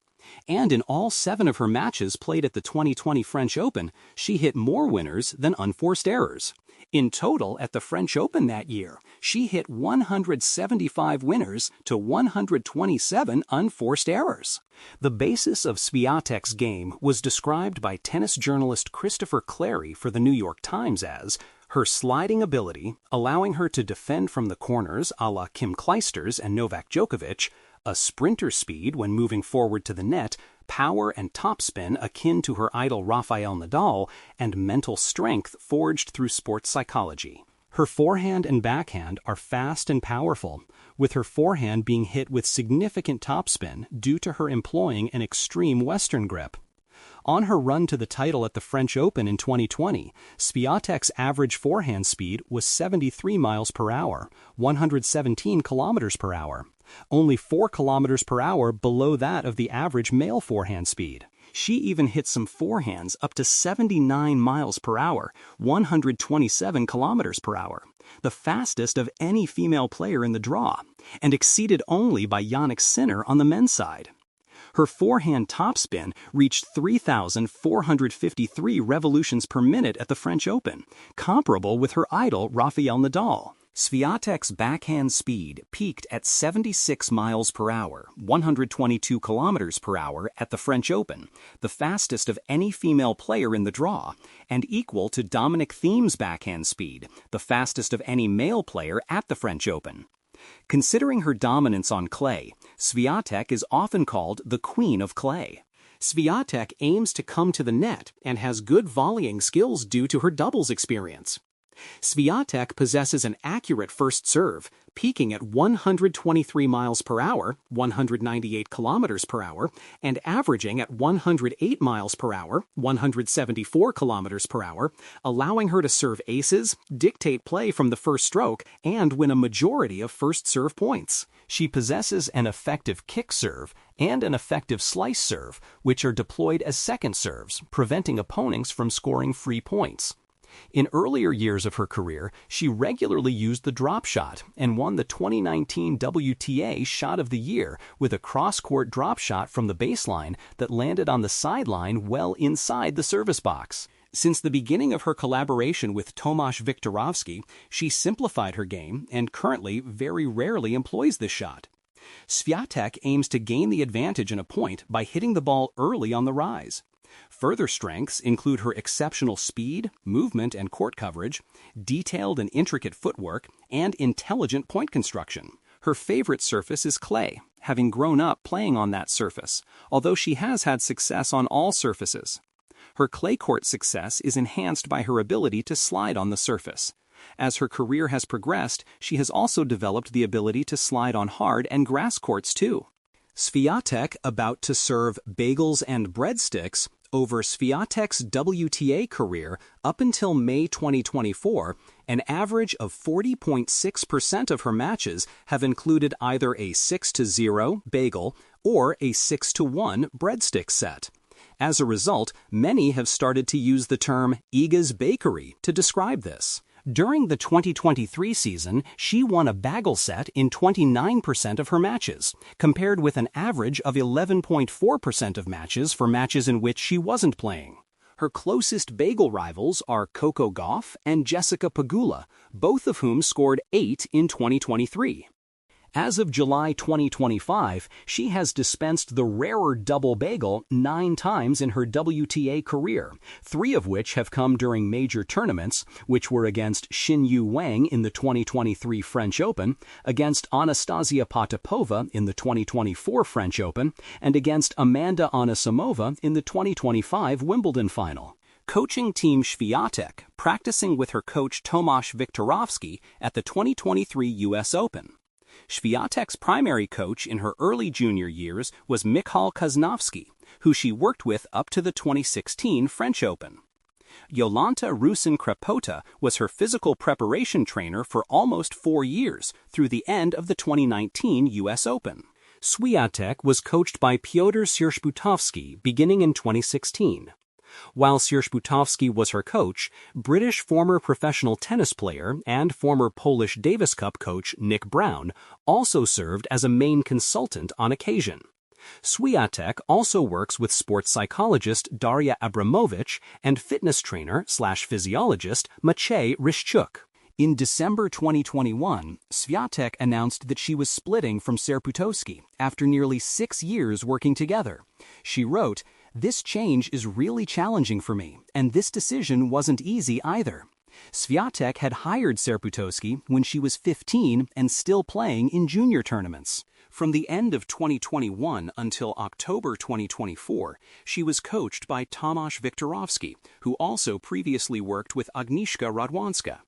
And in all 7 of her matches played at the 2020 French Open, she hit more winners than unforced errors. In total, at the French Open that year, she hit 175 winners to 127 unforced errors. The basis of Świątek's game was described by tennis journalist Christopher Clarey for the New York Times as her sliding ability, allowing her to defend from the corners a la Kim Clijsters and Novak Djokovic, a sprinter speed when moving forward to the net, power and topspin akin to her idol Rafael Nadal, and mental strength forged through sports psychology. Her forehand and backhand are fast and powerful, with her forehand being hit with significant topspin due to her employing an extreme Western grip. On her run to the title at the French Open in 2020, Świątek's average forehand speed was 73 miles per hour, 117 kilometers per hour, only 4 kilometers per hour below that of the average male forehand speed. She even hit some forehands up to 79 miles per hour, 127 kilometers per hour. the fastest of any female player in the draw, and exceeded only by Jannik Sinner on the men's side. Her forehand topspin reached 3,453 revolutions per minute at the French Open, comparable with her idol Rafael Nadal. Świątek's backhand speed peaked at 76 miles per hour, 122 kilometers per hour at the French Open, the fastest of any female player in the draw, and equal to Dominic Thiem's backhand speed, the fastest of any male player at the French Open. Considering her dominance on clay, Świątek is often called the Queen of Clay. Świątek aims to come to the net and has good volleying skills due to her doubles experience. Świątek possesses an accurate first serve, peaking at 123 miles per hour, 198 kilometers per hour, and averaging at 108 miles per hour, 174 kilometers per hour, allowing her to serve aces, dictate play from the first stroke, and win a majority of first serve points. She possesses an effective kick serve and an effective slice serve, which are deployed as second serves, preventing opponents from scoring free points. In earlier years of her career, she regularly used the drop shot and won the 2019 WTA Shot of the Year with a cross-court drop shot from the baseline that landed on the sideline well inside the service box. Since the beginning of her collaboration with Tomasz Wiktorowski, she simplified her game and currently very rarely employs this shot. Świątek aims to gain the advantage in a point by hitting the ball early on the rise. Further strengths include her exceptional speed, movement, and court coverage, detailed and intricate footwork, and intelligent point construction. Her favorite surface is clay, having grown up playing on that surface, although she has had success on all surfaces. Her clay court success is enhanced by her ability to slide on the surface. As her career has progressed, she has also developed the ability to slide on hard and grass courts too. Świątek about to serve bagels and breadsticks. Over Świątek's WTA career up until May 2024, an average of 40.6% of her matches have included either a 6-0 bagel or a 6-1 breadstick set. As a result, many have started to use the term Iga's Bakery to describe this. During the 2023 season, she won a bagel set in 29% of her matches, compared with an average of 11.4% of matches for matches in which she wasn't playing. Her closest bagel rivals are Coco Gauff and Jessica Pegula, both of whom scored 8 in 2023. As of July 2025, she has dispensed the rarer double bagel 9 times in her WTA career, 3 of which have come during major tournaments, which were against Xinyu Wang in the 2023 French Open, against Anastasia Potapova in the 2024 French Open, and against Amanda Anisimova in the 2025 Wimbledon final. Coaching Team Świątek, practicing with her coach Tomasz Wiktorowski at the 2023 U.S. Open. Świątek's primary coach in her early junior years was Michał Kuznovski, who she worked with up to the 2016 French Open. Jolanta Rusin-Krepota was her physical preparation trainer for almost 4 years, through the end of the 2019 U.S. Open. Świątek was coached by Piotr Sierzbutowski beginning in 2016. While Sierzbutowski was her coach, British former professional tennis player and former Polish Davis Cup coach Nick Brown also served as a main consultant on occasion. Świątek also works with sports psychologist Daria Abramovich and fitness trainer/physiologist Maciej Ryszczuk. In December 2021, Świątek announced that she was splitting from Sierzbutowski after nearly 6 years working together. She wrote, "This change is really challenging for me, and this decision wasn't easy either." Świątek had hired Sierzbutowski when she was 15 and still playing in junior tournaments. From the end of 2021 until October 2024, she was coached by Tomasz Wiktorowski, who also previously worked with Agnieszka Radwanska.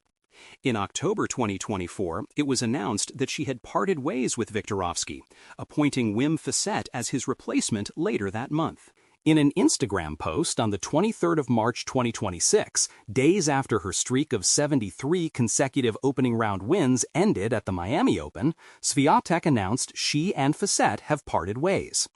In October 2024, it was announced that she had parted ways with Wiktorowski, appointing Wim Fissette as his replacement later that month. In an Instagram post on the 23rd of March 2026, days after her streak of 73 consecutive opening round wins ended at the Miami Open, Świątek announced she and Fissette have parted ways.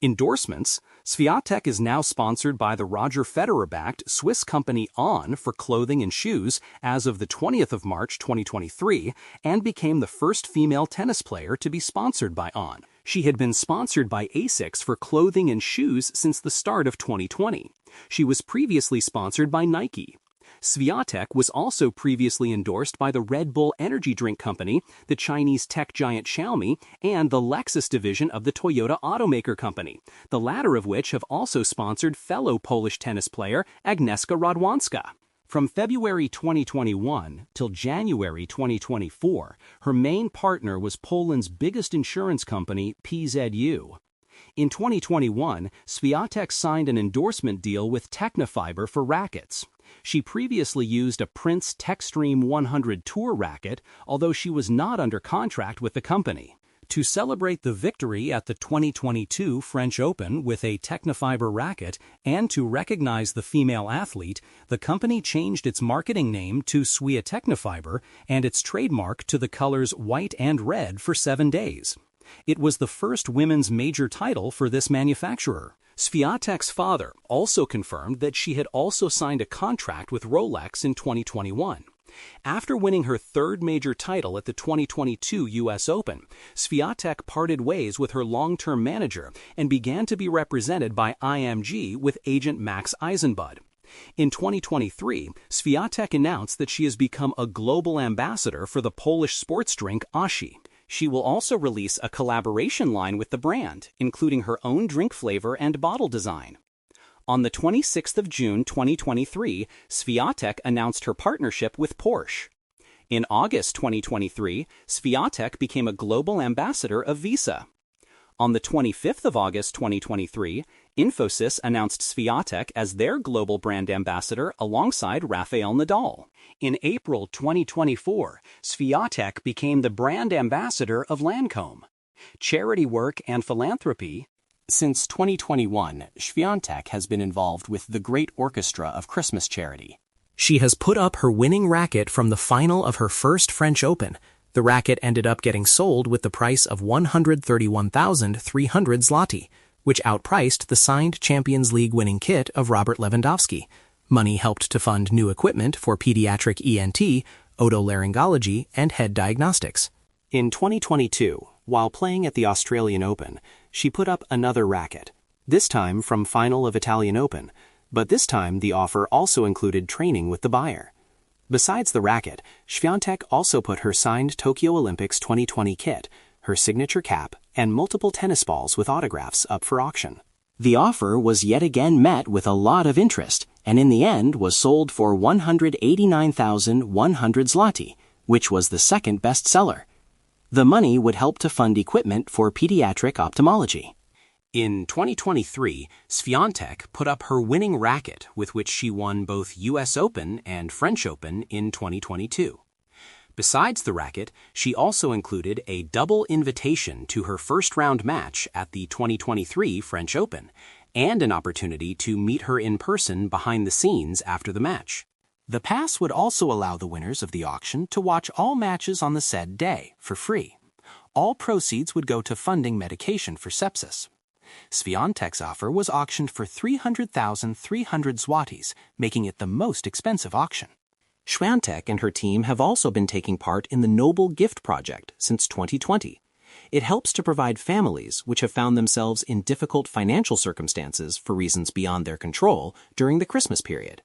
Endorsements: Świątek is now sponsored by the Roger Federer-backed Swiss company On for clothing and shoes as of the 20th of March 2023 and became the first female tennis player to be sponsored by On. She had been sponsored by Asics for clothing and shoes since the start of 2020. She was previously sponsored by Nike. Świątek was also previously endorsed by the Red Bull energy drink company, the Chinese tech giant Xiaomi, and the Lexus division of the Toyota automaker company, the latter of which have also sponsored fellow Polish tennis player Agnieszka Radwanska. From February 2021 till January 2024, her main partner was Poland's biggest insurance company, PZU. In 2021, Świątek signed an endorsement deal with Technofiber for rackets. She previously used a Prince Techstream 100 Tour racket, although she was not under contract with the company. To celebrate the victory at the 2022 French Open with a Technofiber racket and to recognize the female athlete, the company changed its marketing name to Świątek Technofiber and its trademark to the colors white and red for 7 days. It was the first women's major title for this manufacturer. Świątek's father also confirmed that she had also signed a contract with Rolex in 2021. After winning her third major title at the 2022 U.S. Open, Świątek parted ways with her long-term manager and began to be represented by IMG with agent Max Eisenbud. In 2023, Świątek announced that she has become a global ambassador for the Polish sports drink Oshi. She will also release a collaboration line with the brand, including her own drink flavor and bottle design. On the 26th of June 2023, Świątek announced her partnership with Porsche. In August 2023, Świątek became a global ambassador of Visa. On the 25th of August 2023, Infosys announced Świątek as their global brand ambassador alongside Rafael Nadal. In April 2024, Świątek became the brand ambassador of Lancome. Charity work and philanthropy. Since 2021, Świątek has been involved with the Great Orchestra of Christmas Charity. She has put up her winning racket from the final of her first French Open. The racket ended up getting sold with the price of 131,300 zloty, which outpriced the signed Champions League winning kit of Robert Lewandowski. Money helped to fund new equipment for pediatric ENT, otolaryngology, and head diagnostics. In 2022, while playing at the Australian Open, she put up another racket, this time from final of Italian Open, but this time the offer also included training with the buyer. Besides the racket, Świątek also put her signed Tokyo Olympics 2020 kit, her signature cap, and multiple tennis balls with autographs up for auction. The offer was yet again met with a lot of interest, and in the end was sold for 189,100 zloty, which was the second best seller. The money would help to fund equipment for pediatric ophthalmology. In 2023, Świątek put up her winning racket with which she won both U.S. Open and French Open in 2022. Besides the racket, she also included a double invitation to her first-round match at the 2023 French Open and an opportunity to meet her in person behind the scenes after the match. The pass would also allow the winners of the auction to watch all matches on the said day for free. All proceeds would go to funding medication for sepsis. Świątek's offer was auctioned for 300,300 zlotys, making it the most expensive auction. Świątek and her team have also been taking part in the Noble Gift Project since 2020. It helps to provide families which have found themselves in difficult financial circumstances for reasons beyond their control during the Christmas period.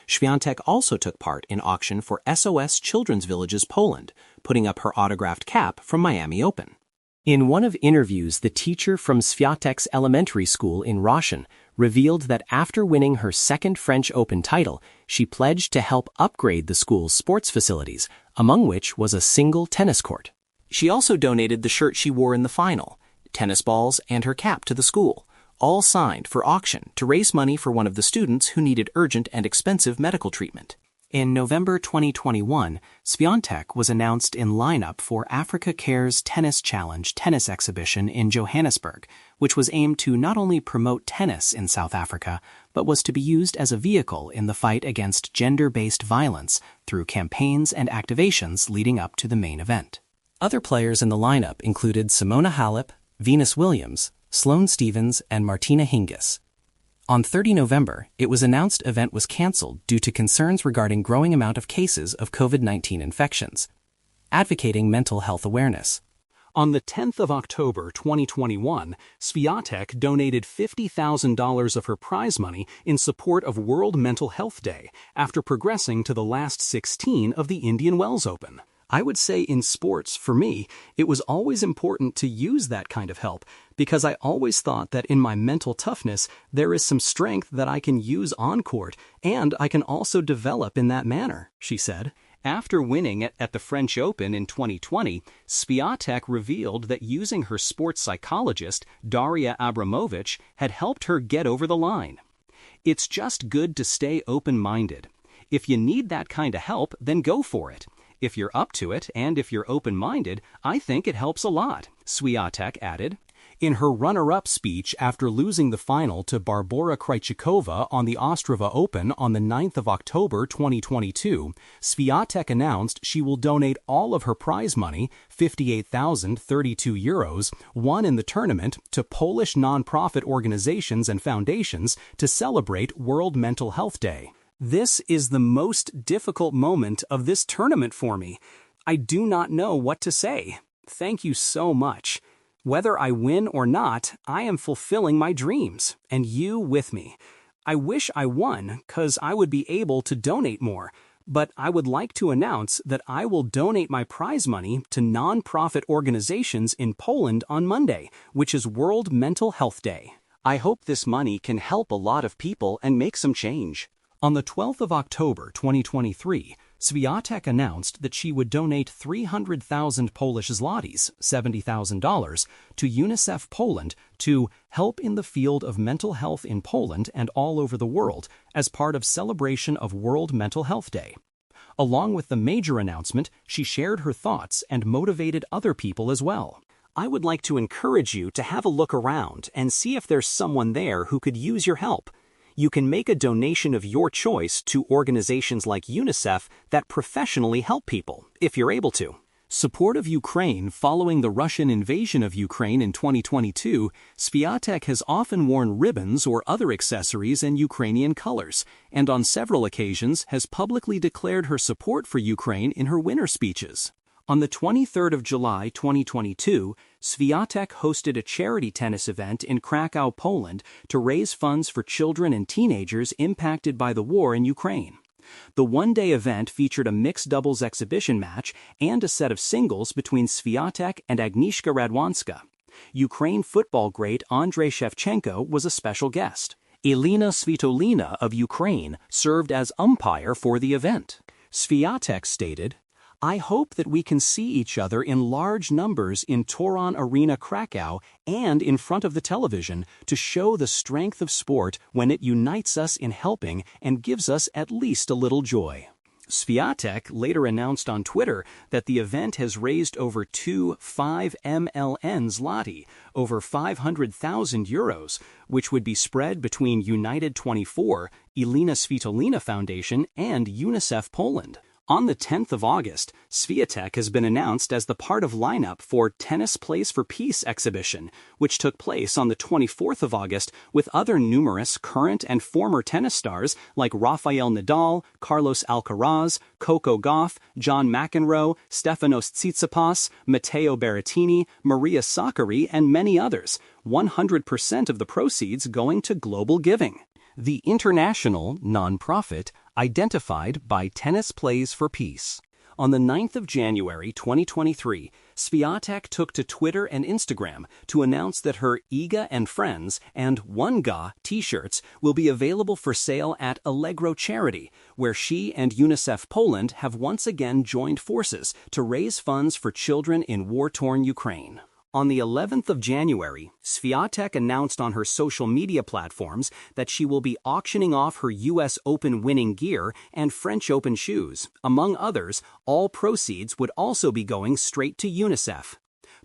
Świątek also took part in auction for SOS Children's Villages Poland, putting up her autographed cap from Miami Open. In one of interviews, the teacher from Świątek's elementary school in Roshan revealed that after winning her second French Open title, she pledged to help upgrade the school's sports facilities, among which was a single tennis court. She also donated the shirt she wore in the final, tennis balls, and her cap to the school, all signed for auction to raise money for one of the students who needed urgent and expensive medical treatment. In November 2021, Świątek was announced in lineup for Africa Cares Tennis Challenge tennis exhibition in Johannesburg, which was aimed to not only promote tennis in South Africa, but was to be used as a vehicle in the fight against gender-based violence through campaigns and activations leading up to the main event. Other players in the lineup included Simona Halep, Venus Williams, Sloane Stephens and Martina Hingis. On 30 November, it was announced event was cancelled due to concerns regarding growing amount of cases of COVID-19 infections. Advocating mental health awareness. On the 10th of October 2021, Świątek donated $50,000 of her prize money in support of World Mental Health Day after progressing to the last 16 of the Indian Wells Open. I would say in sports, for me, it was always important to use that kind of help because I always thought that in my mental toughness, there is some strength that I can use on court and I can also develop in that manner, she said. After winning at the French Open in 2020, Świątek revealed that using her sports psychologist, Daria Abramovich, had helped her get over the line. It's just good to stay open-minded. If you need that kind of help, then go for it. If you're up to it and if you're open-minded, I think it helps a lot, Świątek added. In her runner-up speech after losing the final to Barbora Krejcikova on the Ostrava Open on the 9th of October 2022, Świątek announced she will donate all of her prize money, €58,032, won in the tournament to Polish non-profit organizations and foundations to celebrate World Mental Health Day. This is the most difficult moment of this tournament for me. I do not know what to say. Thank you so much. Whether I win or not, I am fulfilling my dreams, and you with me. I wish I won, 'cause I would be able to donate more, but I would like to announce that I will donate my prize money to non-profit organizations in Poland on Monday, which is World Mental Health Day. I hope this money can help a lot of people and make some change. On the 12th of October 2023, Świątek announced that she would donate 300,000 Polish zlotys, $70,000, to UNICEF Poland to help in the field of mental health in Poland and all over the world as part of celebration of World Mental Health Day. Along with the major announcement, she shared her thoughts and motivated other people as well. I would like to encourage you to have a look around and see if there's someone there who could use your help. You can make a donation of your choice to organizations like UNICEF that professionally help people, if you're able to. Support of Ukraine following the Russian invasion of Ukraine in 2022, Świątek has often worn ribbons or other accessories in Ukrainian colors, and on several occasions has publicly declared her support for Ukraine in her winter speeches. On the 23rd of July 2022, Świątek hosted a charity tennis event in Krakow, Poland, to raise funds for children and teenagers impacted by the war in Ukraine. The one-day event featured a mixed doubles exhibition match and a set of singles between Świątek and Agnieszka Radwanska. Ukraine football great Andrei Shevchenko was a special guest. Elena Svitolina of Ukraine served as umpire for the event. Świątek stated, "I hope that we can see each other in large numbers in Toron Arena Krakow and in front of the television to show the strength of sport when it unites us in helping and gives us at least a little joy." Świątek later announced on Twitter that the event has raised over 2.5 million zloty, over €500,000, which would be spread between United 24, Elena Svitolina Foundation, and UNICEF Poland. On the 10th of August, Świątek has been announced as the part of lineup for Tennis Plays for Peace exhibition, which took place on the 24th of August with other numerous current and former tennis stars like Rafael Nadal, Carlos Alcaraz, Coco Gauff, John McEnroe, Stefanos Tsitsipas, Matteo Berrettini, Maria Sakkari, and many others, 100% of the proceeds going to global giving. The international nonprofit identified by Tennis Plays for Peace. On the 9th of January 2023, Świątek took to Twitter and Instagram to announce that her Iga and Friends and One Ga t-shirts will be available for sale at Allegro Charity, where she and UNICEF Poland have once again joined forces to raise funds for children in war-torn Ukraine. On the 11th of January, Świątek announced on her social media platforms that she will be auctioning off her US Open winning gear and French Open shoes. Among others, all proceeds would also be going straight to UNICEF.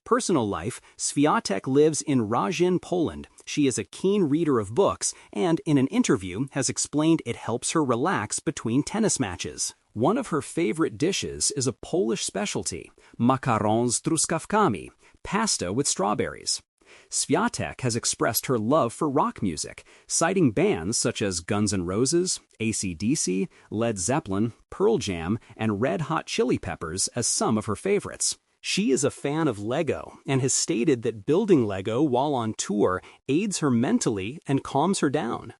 Personal life, Świątek lives in Rajin, Poland. She is a keen reader of books and, in an interview, has explained it helps her relax between tennis matches. One of her favorite dishes is a Polish specialty, macarons z truskawkami, pasta with strawberries. Świątek has expressed her love for rock music, citing bands such as Guns N' Roses, AC/DC, Led Zeppelin, Pearl Jam, and Red Hot Chili Peppers as some of her favorites. She is a fan of Lego and has stated that building Lego while on tour aids her mentally and calms her down.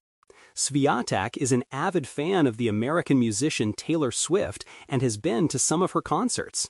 Świątek is an avid fan of the American musician Taylor Swift and has been to some of her concerts.